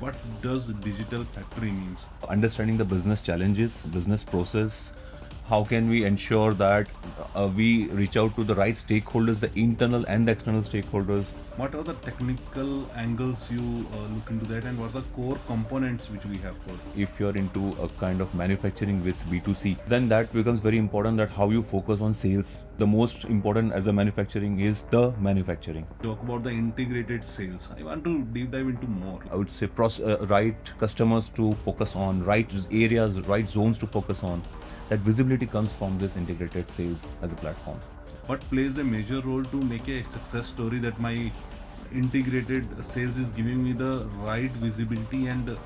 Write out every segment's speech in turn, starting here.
what does digital factory means? Understanding the business challenges, business process, how can we ensure that we reach out to the right stakeholders, the internal and the external stakeholders. What are the technical angles you look into that, and what are the core components which we have for? If you're into a kind of manufacturing with B2C, then that becomes very important, that how you focus on sales. The most important as a manufacturing is the manufacturing. Talk about the integrated sales. I want to deep dive into more. I would say right customers to focus on, right areas, right zones to focus on. That visibility comes from this integrated sales as a platform. What plays a major role to make a success story that my integrated sales is giving me the right visibility and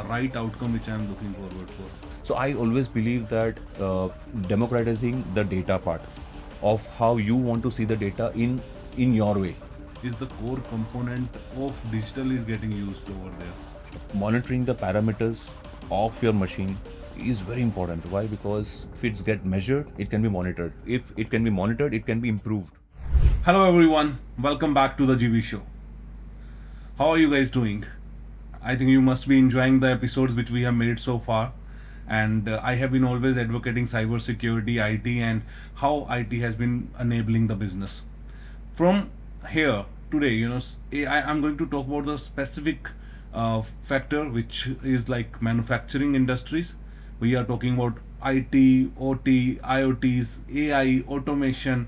right outcome which I am looking forward for? So I always believe that democratizing the data part of how you want to see the data in your way. Is the core component of digital is getting used over there. Monitoring the parameters of your machine is very important. Why? Because if it's get measured, it can be monitored. If it can be monitored, it can be improved. Hello everyone, welcome back to the GB show. How are you guys doing? I think you must be enjoying the episodes which we have made so far. And I have been always advocating cybersecurity, IT, and how IT has been enabling the business. From here today, I'm going to talk about the specific factor which is like manufacturing industries. We are talking about IT, OT, IoTs, AI, automation,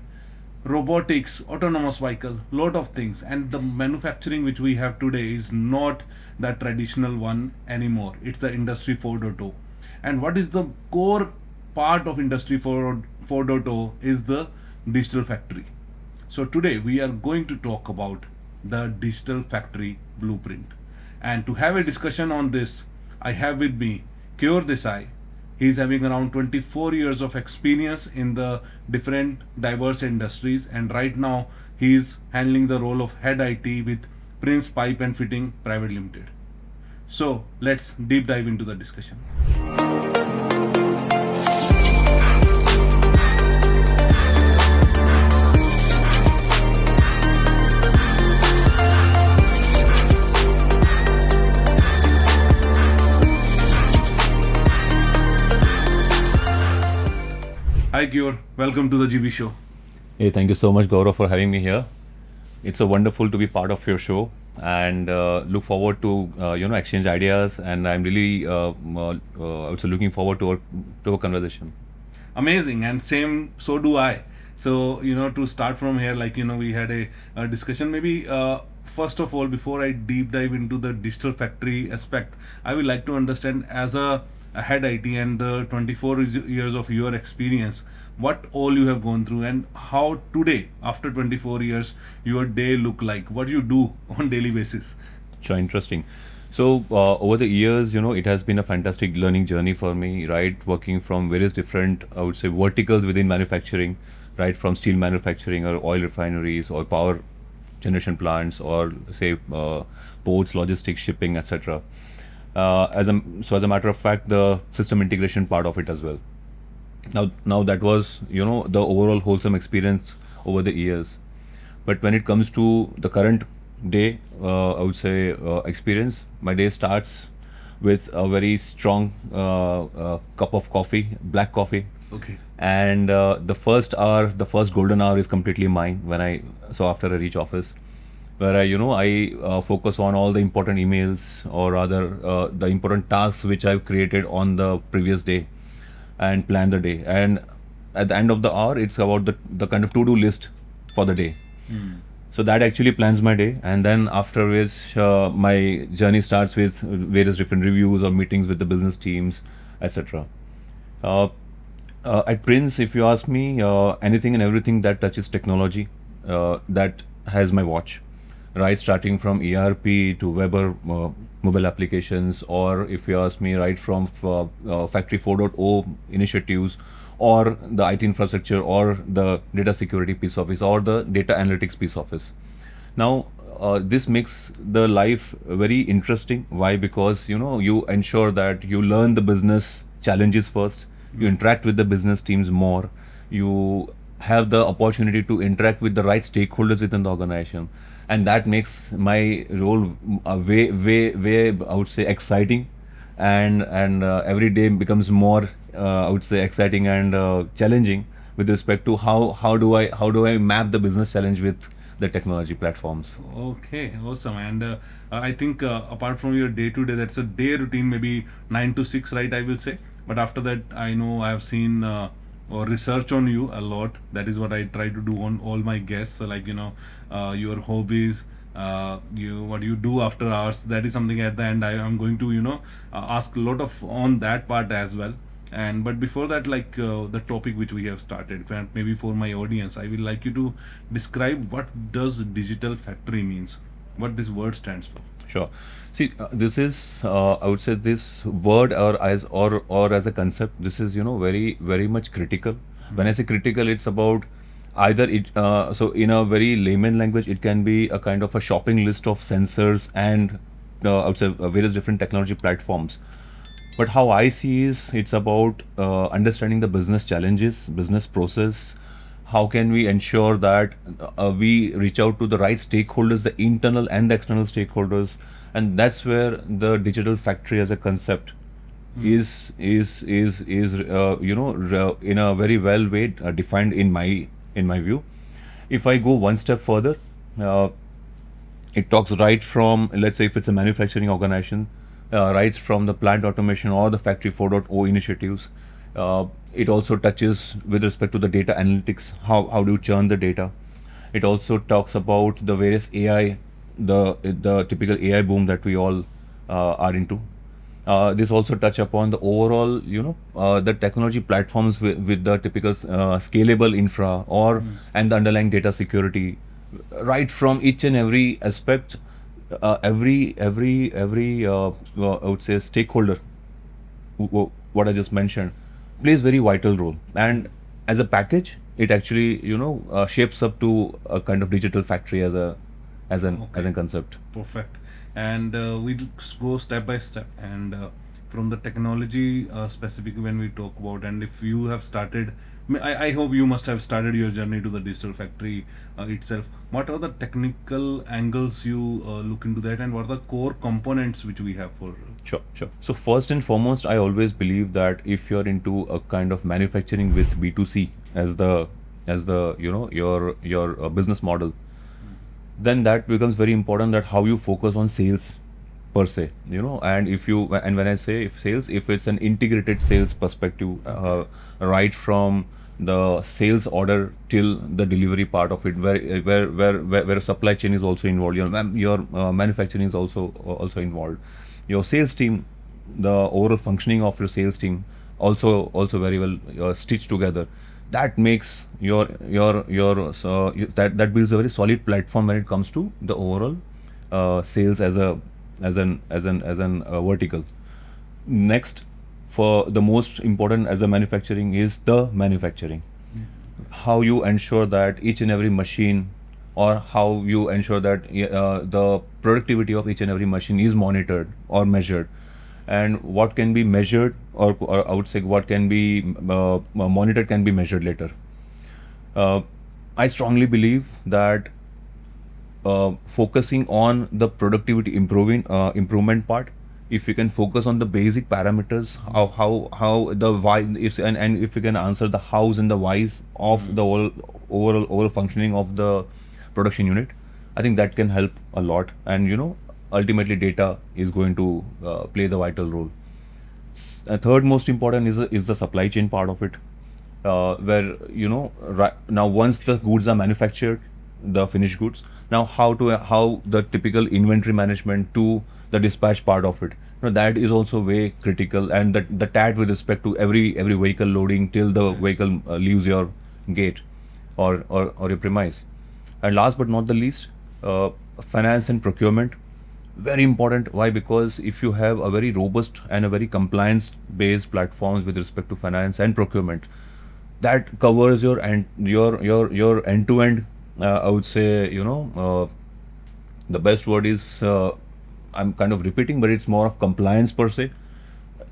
robotics, autonomous vehicle, lot of things. And the manufacturing which we have today is not the traditional one anymore. It's the industry 4.0. And what is the core part of industry 4.0 is the digital factory. So today we are going to talk about the digital factory blueprint. And to have a discussion on this, I have with me Keyur Desai. He's having around 24 years of experience in the different diverse industries, and right now he's handling the role of head IT with Prince Pipe and Fitting Private Limited. So let's deep dive into the discussion. Hi Keyur, welcome to the GB show. Hey, thank you so much, Gaurav, for having me here. It's a wonderful to be part of your show, and look forward to exchange ideas. And I'm really also looking forward to our conversation. Amazing, and same, so do I. So to start from here, we had a discussion. Maybe first of all, before I deep dive into the digital factory aspect, I would like to understand, as a head IT and the 24 years of your experience, what all you have gone through, and how today, after 24 years, your day look like, what you do on daily basis. Sure, interesting. So over the years, it has been a fantastic learning journey for me, right? Working from various different, I would say, verticals within manufacturing, right? From steel manufacturing or oil refineries or power generation plants, or say ports, logistics, shipping, etc. As a matter of fact, the system integration part of it as well. Now that was the overall wholesome experience over the years. But when it comes to the current day, I would say experience, my day starts with a very strong cup of coffee, black coffee. Okay. And the first hour, the first golden hour is completely mine so after I reach office, where I focus on all the important emails, or rather the important tasks which I've created on the previous day, and plan the day. And at the end of the hour, it's about the kind of to-do list for the day. So that actually plans my day, and then after which my journey starts with various different reviews or meetings with the business teams, etc. At Prince, if you ask me, anything and everything that touches technology, that has my watch, right? Starting from ERP to Weber mobile applications, or if you ask me, right from Factory 4.0 initiatives, or the IT infrastructure, or the data security piece of it, or the data analytics piece of it. Now, this makes the life very interesting. Why? Because you ensure that you learn the business challenges first, you interact with the business teams more, you have the opportunity to interact with the right stakeholders within the organization, and that makes my role way I would say exciting, and every day becomes more I would say exciting and challenging with respect to how do I map the business challenge with the technology platforms. Okay, awesome. And I think apart from your day to day, that's a day routine, maybe 9 to 6, right? I will say. But after that, I know I have seen or research on you a lot. That is what I try to do on all my guests. So, like, your hobbies, you what you do after hours. That is something at the end I am going to ask a lot of on that part as well. And but before that, like the topic which we have started, maybe for my audience, I will like you to describe what does digital factory means, what this word stands for. Sure. See, this is I would say this word or as a concept, this is very very much critical. When I say critical, it's about either it so in a very layman language, it can be a kind of a shopping list of sensors and I would say various different technology platforms. But how I see is it's about understanding the business challenges, business process. How can we ensure that we reach out to the right stakeholders, the internal and the external stakeholders, and that's where the digital factory as a concept is in a very well way defined in my view. If I go one step further, uh, it talks right from, let's say if it's a manufacturing organization, right from the plant automation or the factory 4.0 initiatives. It also touches with respect to the data analytics, how do you churn the data. It also talks about the various AI, the typical AI boom that we all are into. This also touch upon the overall, the technology platforms with the typical scalable infra or and the underlying data security, right from each and every aspect, every I would say stakeholder, what I just mentioned, plays very vital role. And as a package, it actually shapes up to a kind of digital factory as a concept. Perfect. And we'll go step by step. And from the technology specific when we talk about, and if you have started, I hope you must have started your journey to the digital factory itself. What are the technical angles you look into that, and what are the core components which we have for? Sure, sure. So first and foremost, I always believe that if you're into a kind of manufacturing with B2C as the your business model, then that becomes very important, that how you focus on sales per se, and when I say if sales, if it's an integrated sales perspective, right from the sales order till the delivery part of it, where supply chain is also involved, your manufacturing is also involved, your sales team, the overall functioning of your sales team also very well stitched together. That makes that builds a very solid platform when it comes to the overall sales as an vertical. Next, for the most important as a manufacturing is the manufacturing. How you ensure that each and every machine, or how you ensure that the productivity of each and every machine is monitored or measured, and what can be measured, or I would say what can be monitored can be measured later. I strongly believe that focusing on the productivity improvement part, if you can focus on the basic parameters, how the why, and if you can answer the hows and the whys of the overall functioning of the production unit, I think that can help a lot. And ultimately data is going to play the vital role. Third most important is the supply chain part of it, where now once the goods are manufactured, the finished goods, now how the typical inventory management to the dispatch part of it, that is also way critical, and the TAT with respect to every vehicle loading till the vehicle leaves your gate or your premise. And last but not the least, finance and procurement, very important. Why? Because if you have a very robust and a very compliance based platforms with respect to finance and procurement, that covers your end to end, I would say, the best word is, I'm kind of repeating, but it's more of compliance per se.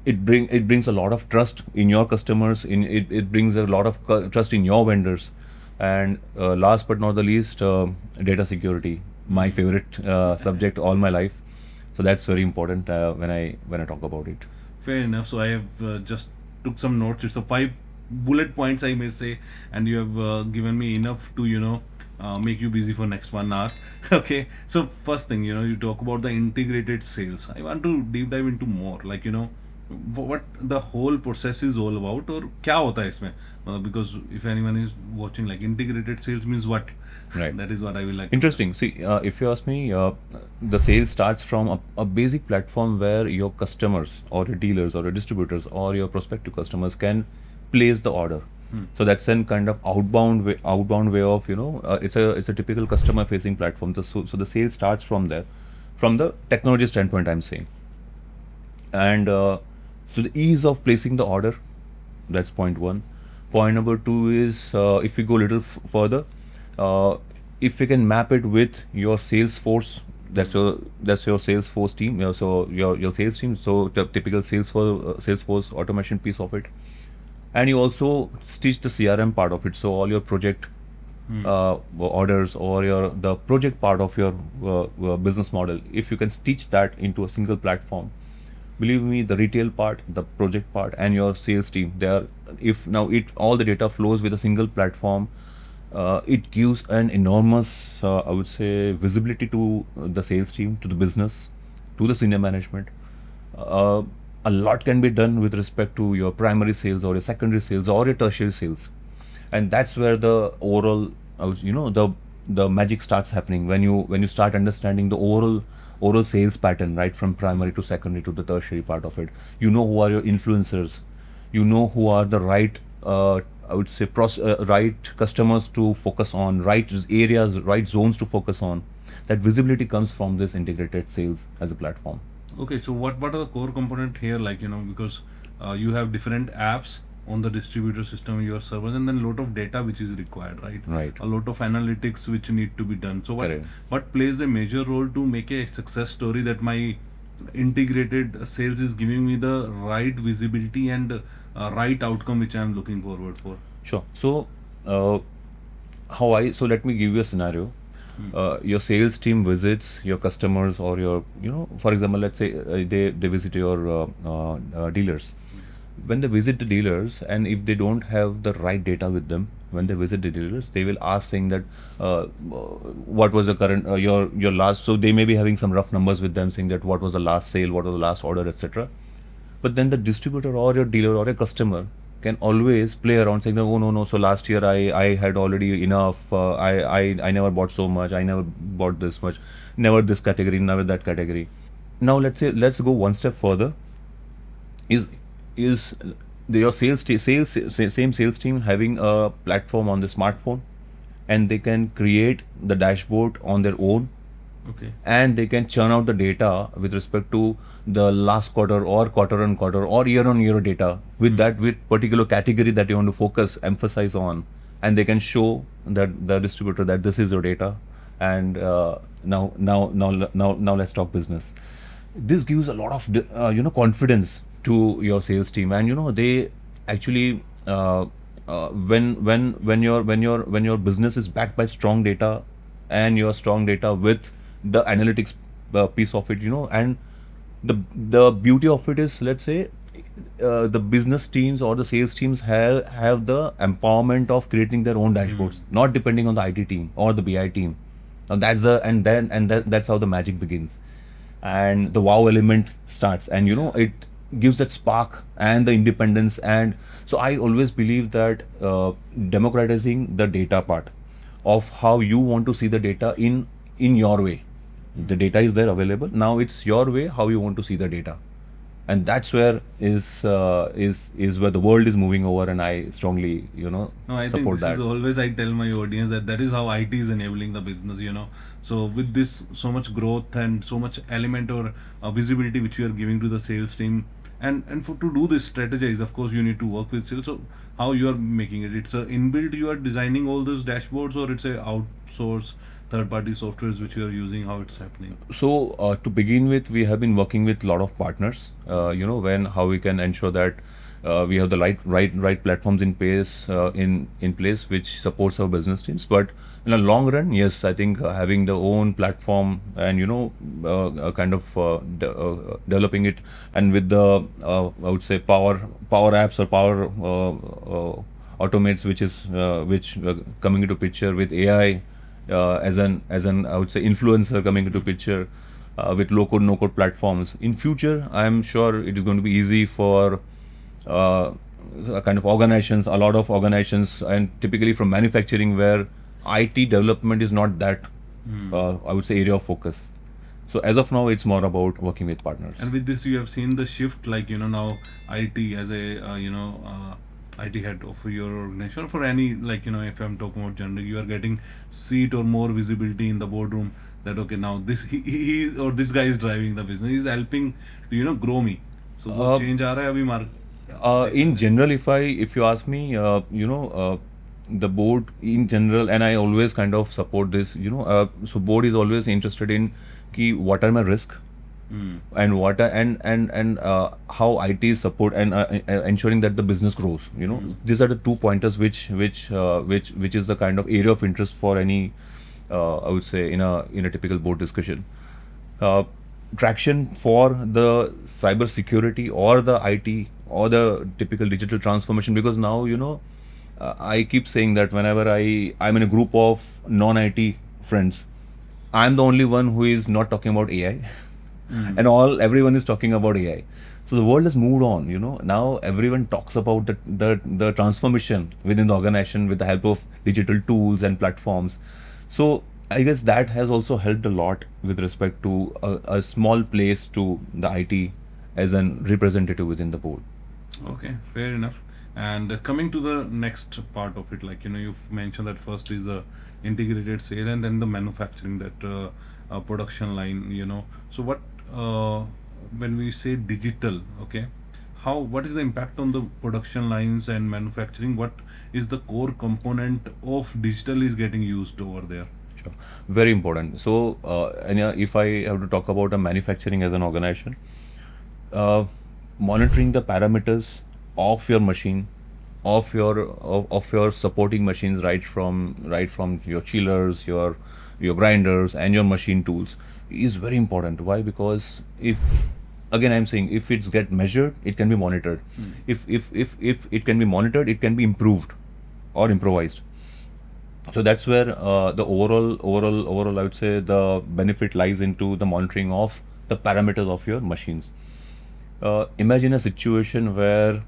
It brings a lot of trust in your customers, it brings a lot of trust in your vendors. And last but not the least, data security, my favorite subject all my life. So that's very important when I talk about it. Fair enough. So I have just took some notes. It's a 5 bullet points, I may say, and you have given me enough to make you busy for next 1 hour. Okay. So first thing, you talk about the integrated sales. I want to deep dive into more, like what the whole process is all about, or क्या होता है इसमें, because if anyone is watching, like integrated sales means what? Right. That is what I will like. Interesting. See, if you ask me, the sale starts from a basic platform where your customers or your dealers or your distributors or your prospective customers can place the order. So that's an kind of outbound way of it's a typical customer facing platform. So the sale starts from there, from the technology standpoint, I'm saying. And so the ease of placing the order, that's point one. Point number two is, if we go a little further, if we can map it with your sales force, that's your sales force team. So your sales team. So typical Salesforce automation piece of it, and you also stitch the CRM part of it. So all your project orders or the project part of your business model, if you can stitch that into a single platform, believe me, the retail part, the project part, and your sales team, all the data flows with a single platform, it gives an enormous, I would say, visibility to the sales team, to the business, to the senior management. A lot can be done with respect to your primary sales or your secondary sales or your tertiary sales, and that's where the overall, the magic starts happening when you start understanding the oral sales pattern, right from primary to secondary to the tertiary part of it. You know who are your influencers, you know who are the right I would say right customers to focus on, right areas, right zones to focus on. That visibility comes from this integrated sales as a platform. Okay, so what are the core component here? Like because you have different apps on the distributor system, your servers, and then lot of data which is required, right? Right. A lot of analytics which need to be done. So Correct. what plays a major role to make a success story that my integrated sales is giving me the right visibility and right outcome which I am looking forward for? Sure. So, so let me give you a scenario. Your sales team visits your customers or your, for example, let's say they visit your dealers. When they visit the dealers, and if they don't have the right data with them, when they visit the dealers, they will ask saying that what was the current your last. So they may be having some rough numbers with them, saying that what was the last sale, what was the last order, etc. But then the distributor or your dealer or a customer can always play around saying, oh no, so last year I had already enough, I never bought so much, I never bought this much, never this category, never that category. Now let's go one step further. Is your same sales team having a platform on the smartphone, and they can create the dashboard on their own? Okay. And they can churn out the data with respect to the last quarter or quarter on quarter or year on year data with particular category that you want to emphasize on, and they can show that the distributor that this is your data, and now let's talk business. This gives a lot of confidence to your sales team, and they actually when your business is backed by strong data, and your strong data with the analytics piece of it, and the beauty of it is, let's say, the business teams or the sales teams have the empowerment of creating their own dashboards, not depending on the IT team or the BI team. Now that's how the magic begins, and the wow element starts, and it gives that spark and the independence. And so I always believe that democratizing the data part of how you want to see the data in your way. The data is there available. Now it's your way how you want to see the data, and that's where is where the world is moving over. And I strongly No, I think support this that. is always I tell my audience that is how IT is enabling the business. So with this so much growth and so much element or visibility which you are giving to the sales team, and for to do this strategize, of course you need to work with sales. So how you are making it? It's a inbuilt, you are designing all those dashboards, or it's a outsource third-party softwares which you are using? How it's happening? So to begin with, we have been working with a lot of partners. How we can ensure that we have the right platforms in place in place which supports our business teams. But in a long run, yes, I think having the own platform and kind of developing it, and with the I would say power apps or power automates, which is which coming into picture with AI as an I would say influencer coming into picture with low code no code platforms. In future, I am sure it is going to be easy for kind of organizations, a lot of organizations, and typically from manufacturing where IT development is not that I would say area of focus. So as of now, it's more about working with partners. And with this, you have seen the shift, like now IT as a IT head of your organization, or for any, like if I'm talking about gender, you are getting seat or more visibility in the boardroom. That okay, now this he or this guy is driving the business. He's helping to grow me. So वो change आ रहा है अभी In general, if you ask me, the board in general, and I always kind of support this. So board is always interested in what are my risk, and what are, and how IT support and ensuring that the business grows. These are the 2 pointers which is the kind of area of interest for any I would say in a typical board discussion. Traction for the cyber security or the IT or the typical digital transformation, because now I keep saying that whenever I'm in a group of non-IT friends, I'm the only one who is not talking about AI, and everyone is talking about AI. So the world has moved on. Now everyone talks about the transformation within the organization with the help of digital tools and platforms. So I guess that has also helped a lot with respect to a small place to the IT as a representative within the board. Okay, fair enough. And coming to the next part of it, like you've mentioned that first is the integrated sale and then the manufacturing, that production line. So what when we say digital, okay, what is the impact on the production lines and manufacturing? What is the core component of digital is getting used over there? Sure. Very important. So, if I have to talk about a manufacturing as an organization, monitoring the parameters of your machine, of your supporting machines, right from your chillers, your grinders, and your machine tools, is very important. Why? Because again I'm saying, if it's get measured, it can be monitored. If it can be monitored, it can be improved or improvised. So that's where the overall I would say the benefit lies into the monitoring of the parameters of your machines. Imagine a situation where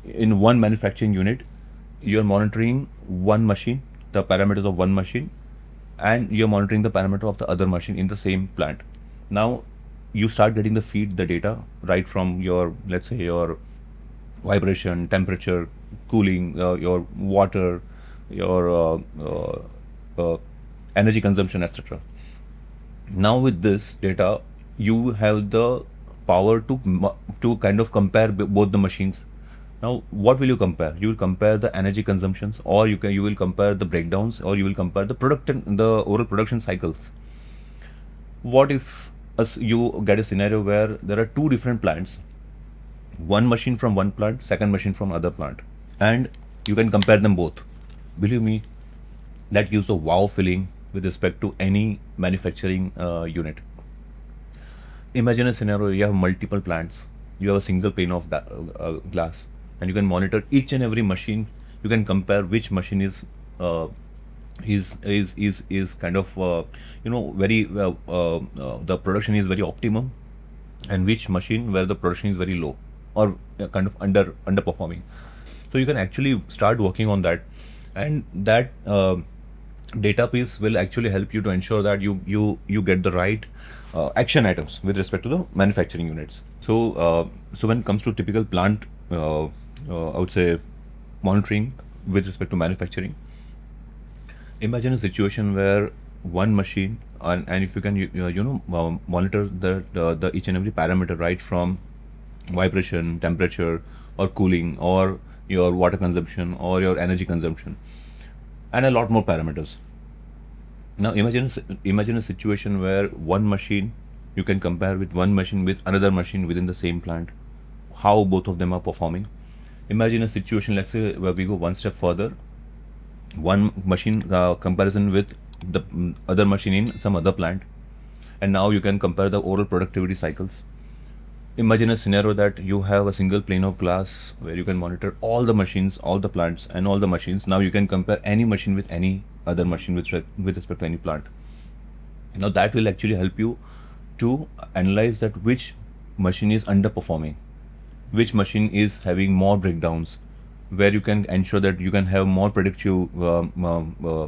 in one manufacturing unit, you're monitoring one machine, the parameters of one machine, and you're monitoring the parameter of the other machine in the same plant. Now you start getting the data right from your, let's say, your vibration, temperature, cooling, your water, your energy consumption, etc. Now with this data, you have the power to kind of compare both the machines. Now what will you compare? You will compare the energy consumptions, or you will compare the breakdowns, or you will compare the overall production cycles. What if you get a scenario where there are two different plants, one machine from one plant, second machine from other plant, and you can compare them both? Believe me, that gives a wow feeling with respect to any manufacturing unit. Imagine a scenario: you have multiple plants, you have a single pane of glass, and you can monitor each and every machine. You can compare which machine is kind of very the production is very optimum, and which machine where the production is very low or kind of underperforming. So you can actually start working on that, and that data piece will actually help you to ensure that you get the right action items with respect to the manufacturing units. So when it comes to typical plant, I would say monitoring with respect to manufacturing, imagine a situation where one machine, and if you can monitor the each and every parameter, right from vibration, temperature, or cooling, or your water consumption, or your energy consumption, and a lot more parameters. Now imagine a situation where one machine you can compare with one machine with another machine within the same plant. how both of them are performing. Imagine a situation, let's say, where we go one step further, one machine comparison with the other machine in some other plant, and now you can compare the overall productivity cycles. Imagine a scenario that you have a single pane of glass where you can monitor all the machines, all the plants, and all the machines. Now you can compare any machine with any other machine with respect to any plant. Now that will actually help you to analyze that which machine is underperforming, which machine is having more breakdowns, where you can ensure that you can have more predictive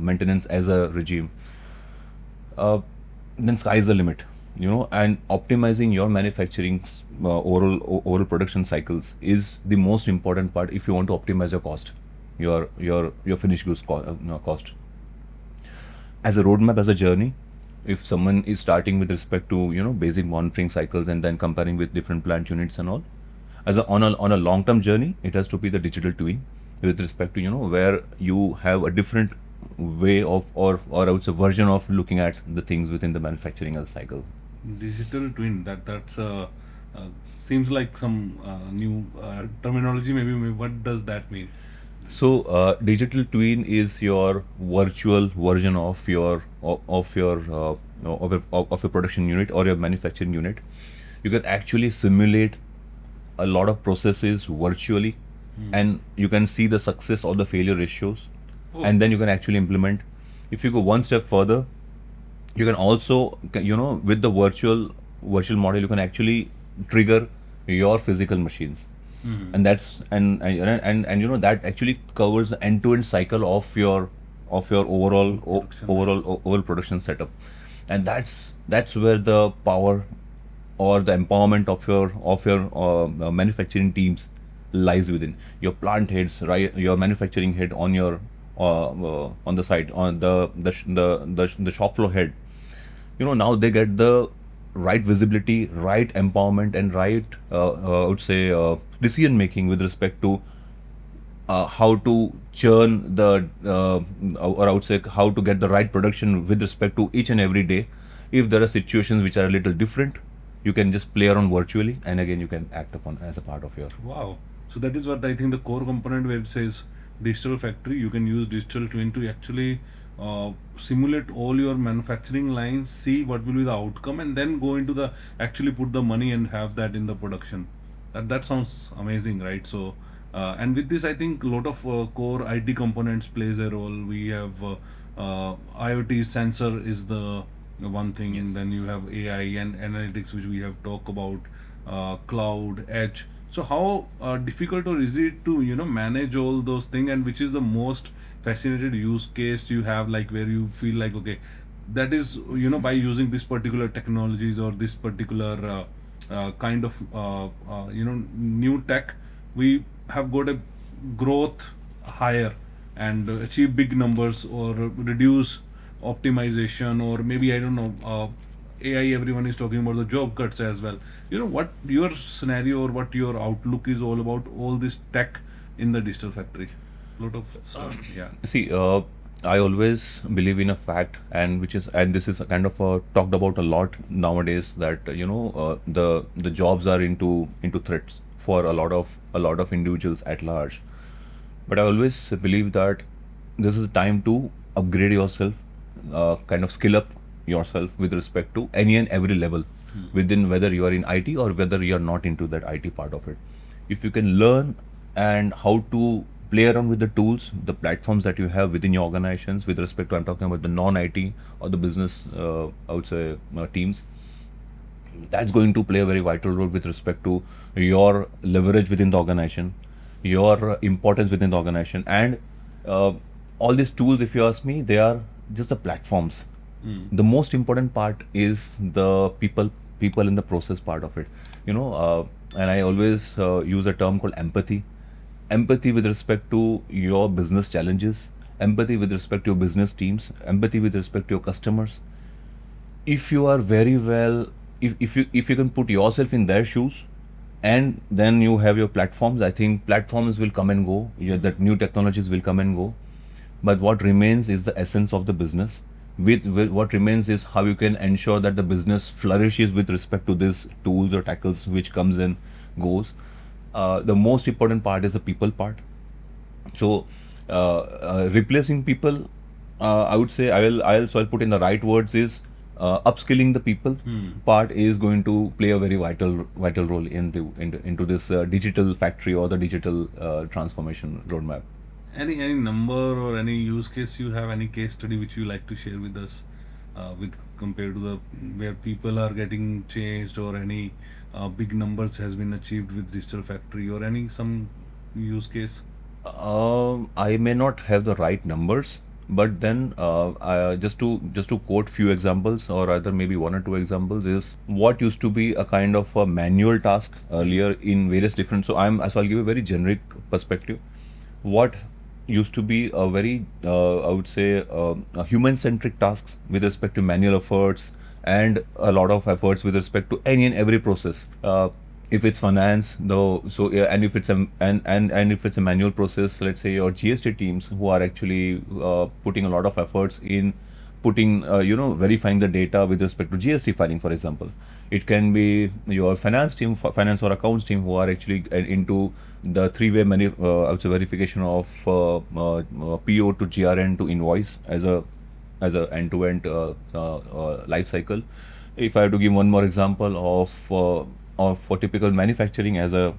maintenance as a regime. Then sky is the limit, and optimizing your manufacturing overall production cycles is the most important part if you want to optimize your cost, your finished goods cost. As a roadmap, as a journey, if someone is starting with respect to basic monitoring cycles and then comparing with different plant units and all, on a long term journey, it has to be the digital twin with respect to where you have a different way of or I would say version of looking at the things within the manufacturing cycle. Digital twin. That's seems like some new terminology. Maybe what does that mean? So digital twin is your virtual version of your production unit or your manufacturing unit. You can actually simulate a lot of processes virtually, and you can see the success or the failure ratios, and then you can actually implement. If you go one step further, you can also with the virtual model, you can actually trigger your physical machines. And that's and that actually covers the end-to-end cycle of your overall production setup, and that's where the power or the empowerment of your manufacturing teams lies within your plant heads, right? Your manufacturing head on your on the side, on the shop floor head. Now they get the right visibility, right empowerment, and right I would say decision making with respect to how to churn the or I would say how to get the right production with respect to each and every day. If there are situations which are a little different, you can just play around virtually, and again you can act upon as a part of your. Wow. So that is what I think the core component where it says digital factory. You can use digital twin to actually simulate all your manufacturing lines, see what will be the outcome, and then go into the actually put the money and have that in the production. That sounds amazing, right? So and with this, I think a lot of core IT components plays a role. We have IoT sensor is the one thing. Yes. Then you have AI and analytics, which we have talked about, cloud, edge. So how difficult or is it to manage all those things, and which is the most fascinated use case you have, like where you feel like, okay, that is by using this particular technologies or this particular kind of new tech, we have got a growth higher and achieve big numbers or reduce optimization, or maybe I don't know, AI, everyone is talking about the job cuts as well. What your scenario or what your outlook is all about all this tech in the digital factory? Lot of stuff. Yeah. See, I always believe in a fact, and this is kind of talked about a lot nowadays, that the jobs are into threats for a lot of individuals at large. But I always believe that this is a time to upgrade yourself, kind of skill up yourself with respect to any and every level within, whether you are in IT or whether you are not into that IT part of it. If you can learn and how to play around with the tools, the platforms that you have within your organizations with respect to, I'm talking about the non-IT or the business, I would say, teams, that's going to play a very vital role with respect to your leverage within the organization, your importance within the organization, and all these tools, if you ask me, they are just the platforms. The most important part is the people in the process part of it. And I always use a term called empathy. Empathy with respect to your business challenges, empathy with respect to your business teams, empathy with respect to your customers. If you are very well, if you can put yourself in their shoes, and then you have your platforms, I think platforms will come and go, that new technologies will come and go, but what remains is the essence of the business. With what remains is how you can ensure that the business flourishes with respect to these tools or tackles which comes and goes. The most important part is the people part. So replacing people, I would say I'll put in the right words is upskilling the people part is going to play a very vital role into this digital factory or the digital transformation roadmap. Any number or any use case you have, any case study which you like to share with us, with compared to the where people are getting changed, or any big numbers has been achieved with digital factory, or any some use case? I may not have the right numbers, but then just to quote few examples, or either maybe one or two examples, is what used to be a kind of a manual task earlier in various different. So I'll give a very generic perspective. What used to be a very I would say a human-centric tasks with respect to manual efforts and a lot of efforts with respect to any and every process. If it's finance though, so yeah, and if it's and if it's a manual process, let's say your GST teams who are actually putting a lot of efforts in putting verifying the data with respect to GST filing, for example. It can be your finance team, finance or accounts team, who are actually into the three-way I would say verification of PO to GRN to invoice as a end-to-end life cycle. If I have to give one more example of for typical manufacturing as a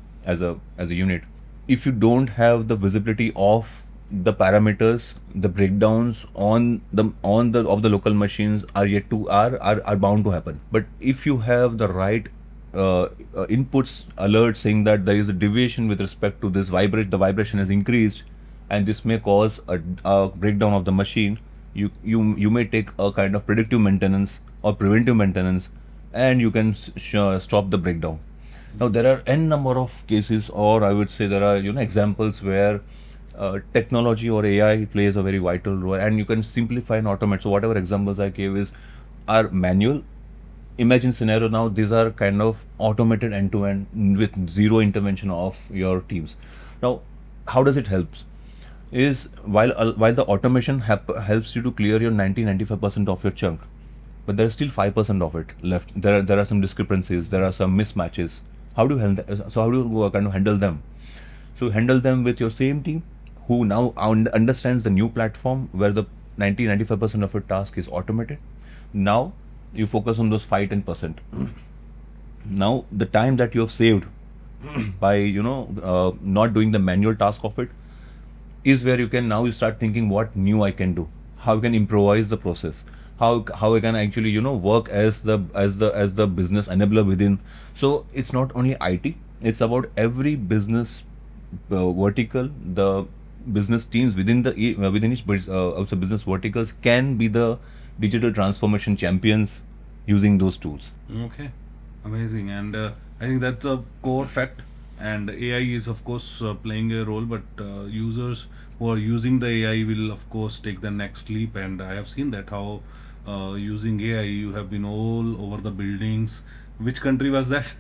unit, if you don't have the visibility of the parameters, the breakdowns on the of the local machines are bound to happen. But if you have the right inputs alert saying that there is a deviation with respect to this the vibration has increased, and this may cause a breakdown of the machine, you may take a kind of predictive maintenance or preventive maintenance, and you can stop the breakdown. Now there are n number of cases, or I would say there are examples where technology or AI plays a very vital role, and you can simplify and automate. So whatever examples I gave are manual. Imagine scenario now, these are kind of automated end to end with zero intervention of your teams. Now, how does it help? Is while the automation helps you to clear your 95% of your chunk, but there is still 5% of it left. There are some discrepancies, there are some mismatches. How do you how do you kind of handle them? So handle them with your same team who now understands the new platform where the 95% of your task is automated. Now you focus on those 5-10%. Now the time that you have saved by not doing the manual task of it is where you start thinking what new I can do, how you can improvise the process, how I can actually work as the business enabler within. So it's not only IT, it's about every business vertical. The business teams within each also business verticals can be the digital transformation champions using those tools. Okay, amazing. And I think that's a core fact. And AI is, of course, playing a role, but users who are using the AI will, of course, take the next leap. And I have seen that how using AI, you have been all over the buildings. Which country was that?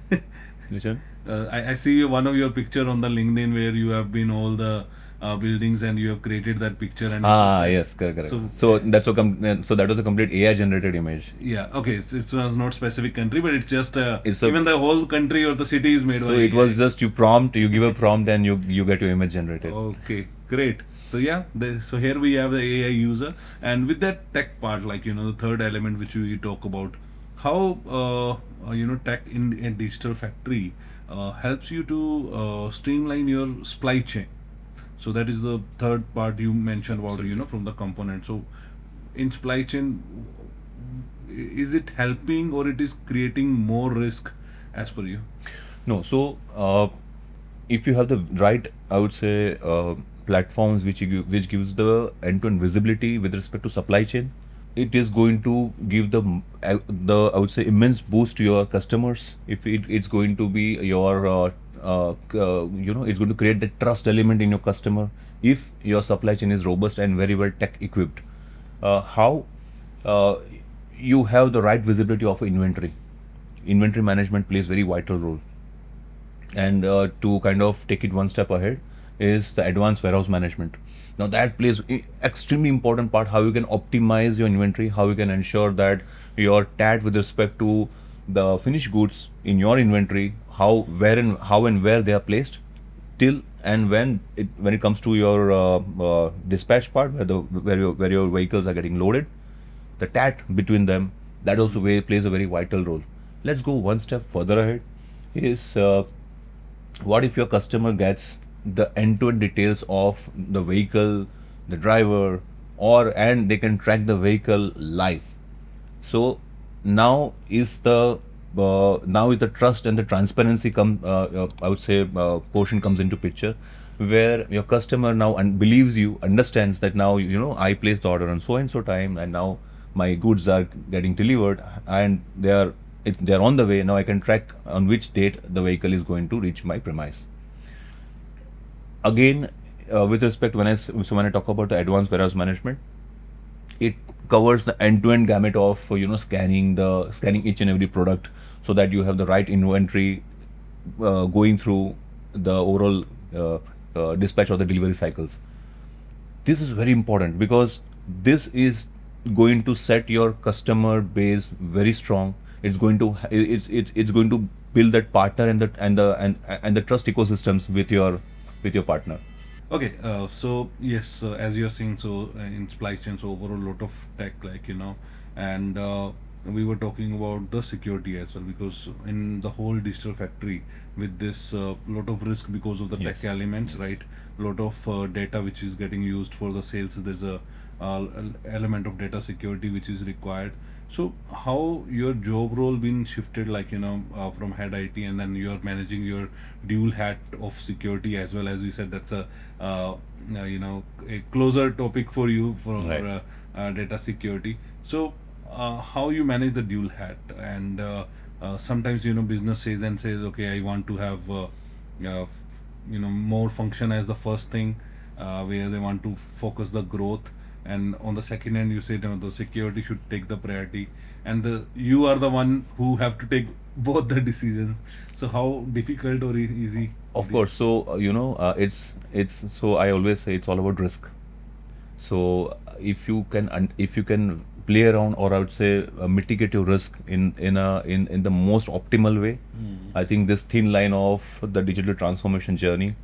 Which one? I see one of your picture on the LinkedIn where you have been all the buildings and you have created that picture. And Yes, correct. So that was a complete AI generated image. Yeah, okay. It's not specific country, but it's just It's even the whole country or the city is made So by it AI. was just you give a prompt, and you get your image generated. Okay, great. So yeah, so here we have the AI user, and with that tech part, like the third element which we talk about, how tech in a digital factory helps you to streamline your supply chain. So that is the third part you mentioned about from the component. So in supply chain, is it helping or it is creating more risk as per you? No, so if you have the right, I would say, platforms which gives the end-to-end visibility with respect to supply chain, it is going to give the I would say immense boost to your customers. If it's going to be your it's going to create the trust element in your customer if your supply chain is robust and very well tech equipped. How you have the right visibility of inventory. Inventory management plays very vital role. And to kind of take it one step ahead is the advanced warehouse management. Now that plays extremely important part, how you can optimize your inventory, how you can ensure that your TAT with respect to the finished goods in your inventory, how and where they are placed, till and when it comes to your dispatch part, where your vehicles are getting loaded, the tat between them, that also plays a very vital role. Let's go one step further ahead. Is what if your customer gets the end-to-end details of the vehicle, the driver, and they can track the vehicle live. So now is the trust and the transparency I would say portion comes into picture, where your customer now believes you, understands that now I placed the order on so and so time, and now my goods are getting delivered, and they are on the way. Now I can track on which date the vehicle is going to reach my premise. Again, with respect, when I talk about the advanced warehouse management, it covers the end-to-end gamut of scanning each and every product, so that you have the right inventory going through the overall dispatch or the delivery cycles. This is very important because this is going to set your customer base very strong. It's going to build that partner and the trust ecosystems with your partner. Okay, so yes, as you're saying, so in supply chain, so overall lot of tech, and we were talking about the security as well, because in the whole digital factory, with this lot of risk because of the Yes. tech elements, right? Lot of data which is getting used for the sales. There's a element of data security which is required. So how your job role been shifted, from head IT, and then you're managing your dual hat of security as well. As you said, that's a closer topic for you for Right. data security. So how you manage the dual hat, and sometimes business says, okay, I want to have more function as the first thing, where they want to focus the growth, and on the second end you say, no, the security should take the priority, and you are the one who have to take both the decisions. So how difficult or easy Of it course. is? So it's so I always say it's all about risk. So if you can play around, or I would say mitigate your risk in the most optimal way, I think this thin line of the digital transformation journey,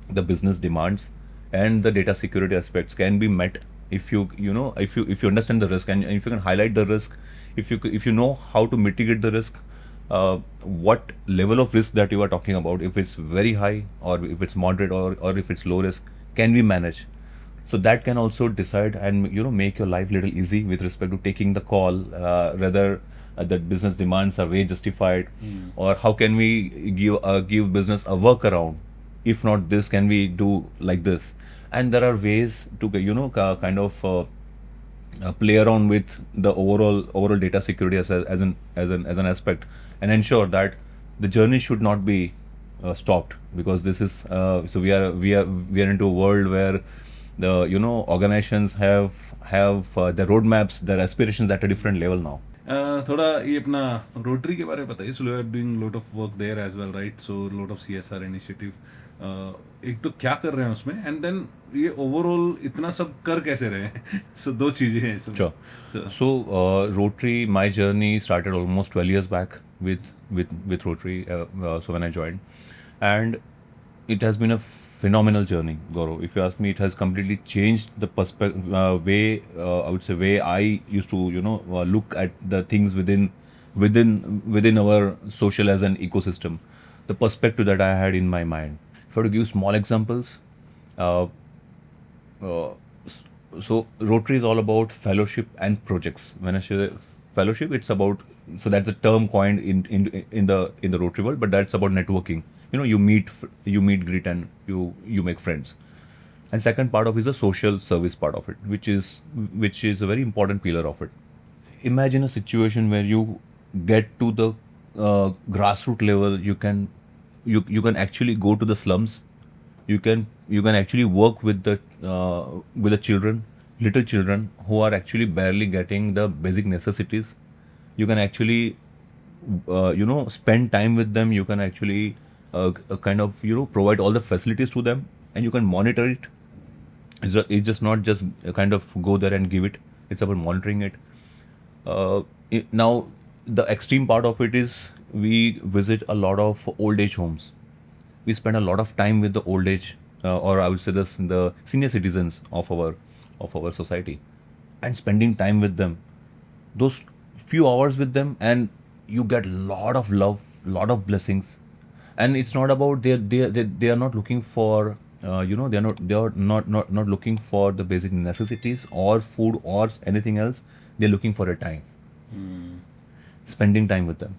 the business demands, and the data security aspects can be met if if you understand the risk, and if you can highlight the risk, if you know how to mitigate the risk, what level of risk that you are talking about, if it's very high, or if it's moderate, or if it's low risk, can we manage. So that can also decide and make your life little easy with respect to taking the call, whether the business demands are way justified, or how can we give business a workaround. If not this, can we do like this? And there are ways to kind of play around with the overall data security as an aspect, and ensure that the journey should not be stopped, because this is so we are into a world where the organizations have their roadmaps, their aspirations at a different level now. थोड़ा ये अपना rotary के बारे में बताइए. So you are doing lot of work there as well, right? So lot of CSR initiative. एक तो क्या कर रहे हैं उसमें, एंड देन ये ओवरऑल इतना सब कर कैसे रहे हैं? सो दो चीजें हैं इसमें. Sure. So, So Rotary, my journey started almost 12 years back with Rotary. So when I joined, and it has been a phenomenal journey, Gaurav. If you ask me, it has completely changed the perspective way. I would say way I used to look at the things within our social as an ecosystem. The perspective that I had in my mind. If I were to give small examples, uh, uh, so Rotary is all about fellowship and projects. When I say fellowship, it's about, so that's a term coined in the Rotary world, but that's about networking. You meet greet, and you make friends. And second part of is the social service part of it, which is a very important pillar of it. Imagine a situation where you get to the grassroots level. You can actually go to the slums. You can actually work with the children, little children who are actually barely getting the basic necessities. You can actually spend time with them. You can actually kind of provide all the facilities to them, and you can monitor it. It's just not just kind of go there and give it. It's about monitoring it. Now, the extreme part of it is we visit a lot of old age homes. We spend a lot of time with the old age, or I would say the senior citizens of our society, and spending time with them, those few hours with them, and you get lot of love, lot of blessings. And it's not about they are not looking for they are not looking for the basic necessities or food or anything else. They're looking for a time, spending time with them.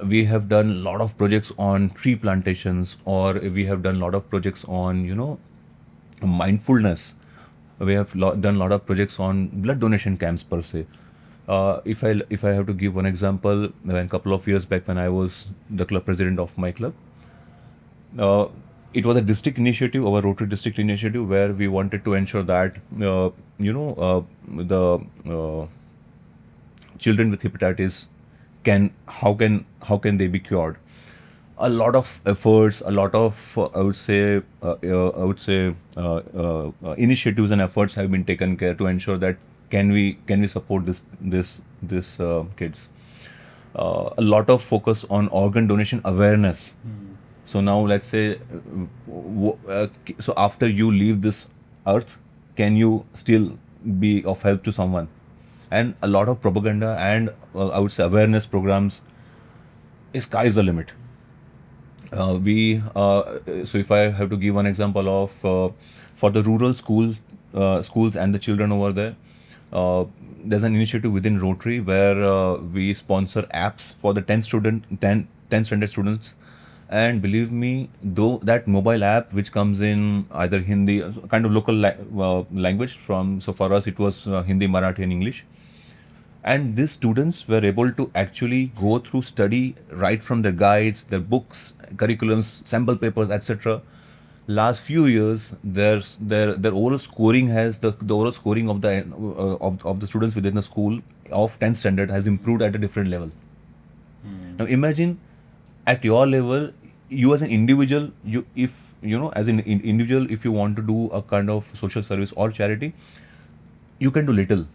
We have done a lot of projects on tree plantations, or we have done a lot of projects on mindfulness. We have done a lot of projects on blood donation camps per se. If I have to give one example, when a couple of years back when I was the club president of my club, uh, it was a district initiative, our Rotary district initiative, where we wanted to ensure that the children with hepatitis can they be cured. A lot of efforts, a lot of initiatives and efforts have been taken care to ensure that can we support this kids. A lot of focus on organ donation awareness. So now let's say, so after you leave this earth, can you still be of help to someone? And a lot of propaganda and I would say awareness programs. Sky is the limit. So if I have to give one example of for the rural schools and the children over there, there's an initiative within Rotary where we sponsor apps for the 10th standard students. And believe me, though that mobile app which comes in either Hindi, kind of local language from, so for us it was Hindi, Marathi and English. And these students were able to actually go through study right from their guides, their books, curriculums, sample papers, etc. Last few years, their overall scoring has the overall scoring of the students within the school of 10th standard has improved at a different level. Now imagine at your level, you as an individual, as an individual, if you want to do a kind of social service or charity, you can do little.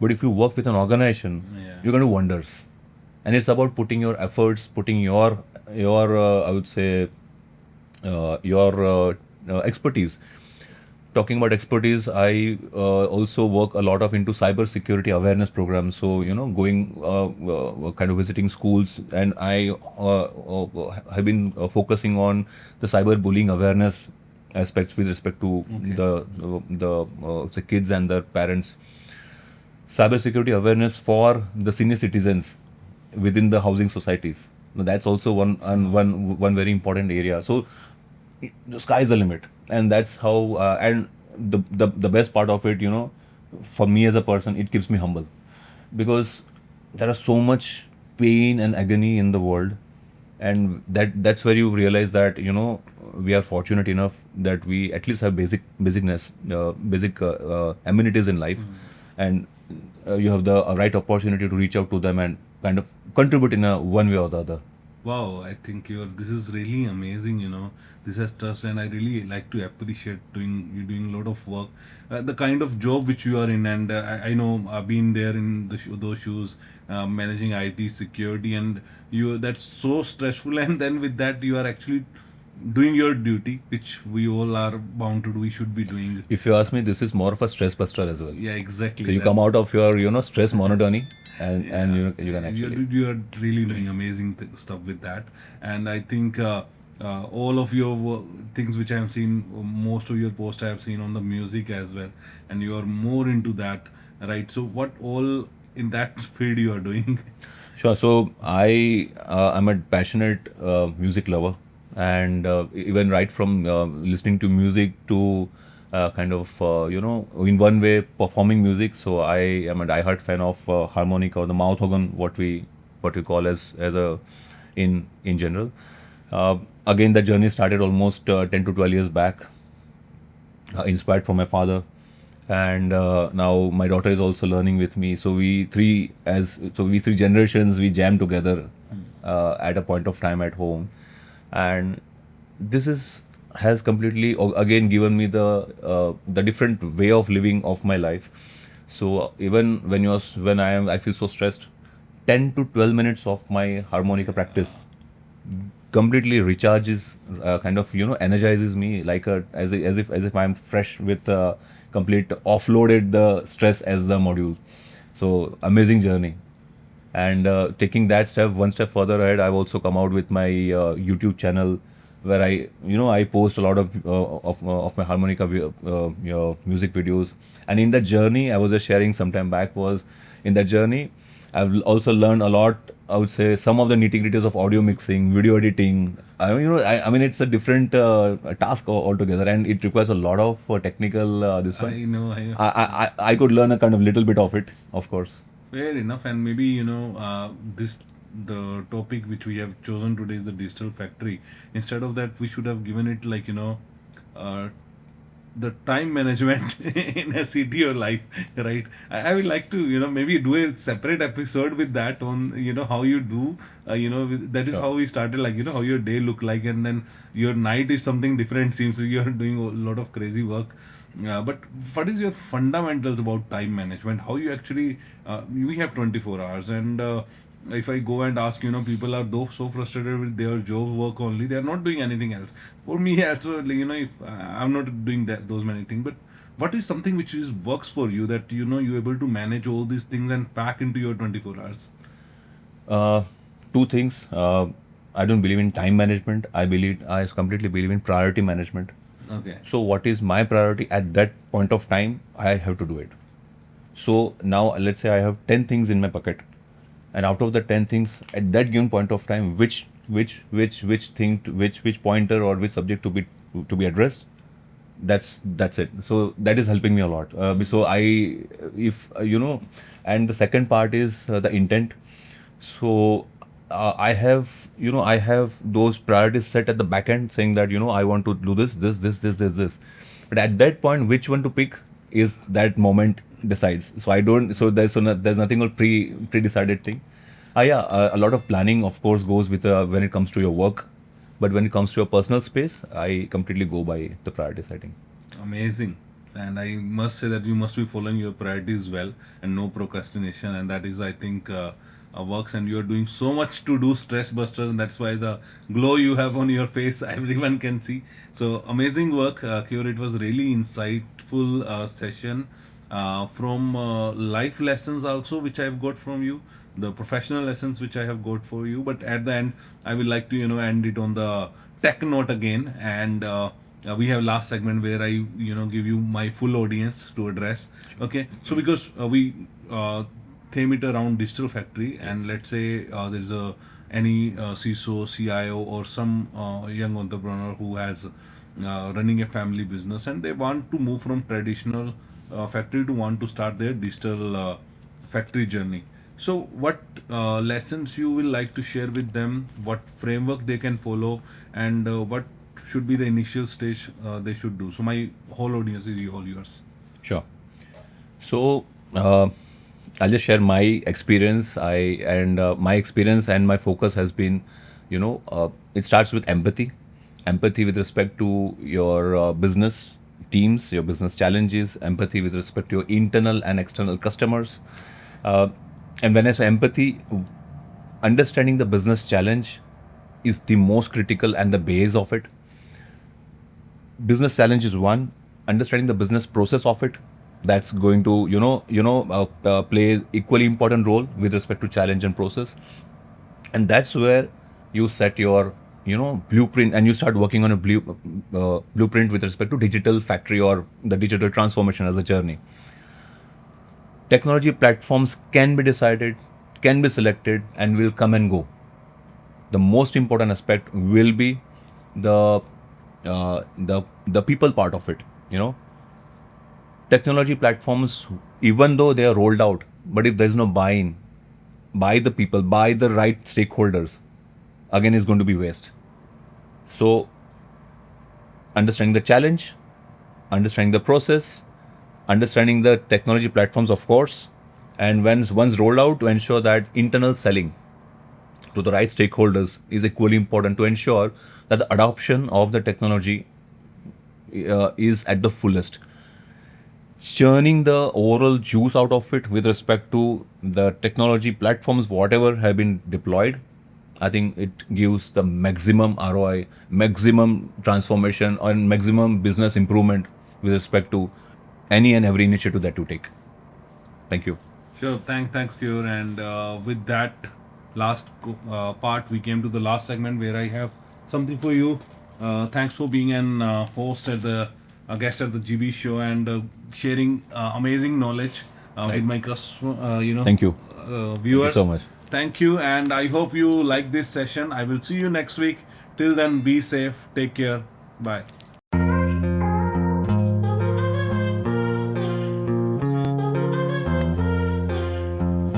But if you work with an organization, you can do wonders. And it's about putting your efforts, putting your I would say your expertise. Talking about expertise, I also work a lot of into cyber security awareness programs. So going kind of visiting schools, and I have been focusing on the cyber bullying awareness aspects with respect to the kids and their parents. Cyber security awareness for the senior citizens within the housing societies. Now, that's also one very important area. So the sky is the limit, and that's how. And the best part of it, for me as a person, it keeps me humble, because there is so much pain and agony in the world, and that's where you realize that we are fortunate enough that we at least have basic amenities in life, and you have the right opportunity to reach out to them and kind of contribute in a one way or the other. Wow, I think this is really amazing. This has trust, and I really like to appreciate you doing a lot of work, the kind of job which you are in, and I know I've been there in those shoes, managing IT security, and that's so stressful, and then with that you are actually doing your duty, which we all are bound to do. We should be doing. If you ask me, this is more of a stress buster as well. Yeah, exactly. So you come out of your stress monotony, and you can actually. You are really doing amazing stuff with that, and I think all of your things which I have seen, most of your posts I have seen on the music as well, and you are more into that, right? So what all in that field you are doing? Sure. So I'm a passionate music lover, and even right from listening to music to kind of in one way performing music. So I am a diehard fan of harmonica, or the mouth organ, what we call as a in general. Again, the journey started almost 10 to 12 years back, inspired from my father, and now my daughter is also learning with me. So we three generations, we jam together at a point of time at home, and this has completely again given me the different way of living of my life. So even when I feel so stressed, 10 to 12 minutes of my harmonica practice completely recharges, kind of energizes me like as if I'm fresh with complete offloaded the stress as the module. So amazing journey. And taking that step one step further ahead, I've also come out with my YouTube channel, where I post a lot of my harmonica music videos. And in that journey, I was just sharing some time back, was in that journey I've also learned a lot. I would say some of the nitty gritties of audio mixing, video editing. I mean, it's a different task altogether, and it requires a lot of technical this one. I know. I could learn a kind of little bit of it, of course. Fair enough, and maybe this the topic which we have chosen today is the digital factory. Instead of that, we should have given it like uh, the time management in a CTO life, right? I would like to maybe do a separate episode with that on how you do that is Sure. how we started, like how your day look like, and then your night is something different. Seems you're doing a lot of crazy work. But what is your fundamentals about time management? How you actually we have 24 hours, and if I go and ask, people are though so frustrated with their job work only, they are not doing anything else. For me also, like, if I'm not doing that those many things, but what is something which is works for you, that you're able to manage all these things and pack into your 24 hours? Uh, Two things. I don't believe in time management. I completely believe in priority management. Okay. So what is my priority at that point of time? I have to do it. So now let's say I have 10 things in my bucket, and out of the 10 things at that given point of time, which thing which pointer or which subject to be addressed, that's it. So that is helping me a lot. So I if and the second part is the intent. So I have those priorities set at the back end, saying that I want to do this. But at that point, which one to pick is that moment decides. So I don't. There's nothing called pre-decided thing. Yeah, a lot of planning, of course, goes with when it comes to your work, but when it comes to your personal space, I completely go by the priority setting. Amazing. And I must say that you must be following your priorities well, and no procrastination. And that is, I think, works. And you're doing so much to do stress buster. And that's why the glow you have on your face, everyone can see. So amazing work, Kyor. It was really insightful session from life lessons also, which I've got from you, the professional lessons which I have got for you. But at the end, I will like to end it on the tech note again, and we have last segment where I give you my full audience to address. Okay, so because we theme it around digital factory, and let's say there's a any CISO, CIO, or some young entrepreneur who has running a family business, and they want to move from traditional factory to want to start their digital factory journey. So, what lessons you will like to share with them? What framework they can follow, and what should be the initial stage they should do? So, my whole audience is all yours. Sure. So I'll just share my experience. My experience and my focus has been, it starts with empathy, empathy with respect to your business teams, your business challenges, empathy with respect to your internal and external customers. And when I say empathy, understanding the business challenge is the most critical and the base of it. Business challenge is one. Understanding the business process of it, that's going to play equally important role with respect to challenge and process. And that's where you set your blueprint, and you start working on a blueprint with respect to digital factory or the digital transformation as a journey. Technology platforms can be decided, can be selected, and will come and go. The most important aspect will be the the people part of it. Technology platforms, even though they are rolled out, but if there's no buy-in by the people, by the right stakeholders, again, it's going to be waste. So, understanding the challenge, understanding the process, understanding the technology platforms, of course, and once rolled out, to ensure that internal selling to the right stakeholders is equally important, to ensure that the adoption of the technology is at the fullest. churning the overall juice out of it with respect to the technology platforms, whatever have been deployed. I think it gives the maximum ROI, maximum transformation, and maximum business improvement with respect to any and every initiative that you take. Thank you. Sure. Thanks, Kure. And with that last part, we came to the last segment where I have something for you. Thanks for being an host at the guest at the GB show and sharing amazing knowledge with my customer, Thank you. viewers. so much. Thank you, and I hope you like this session. I will see you next week. Till then, be safe. Take care. Bye.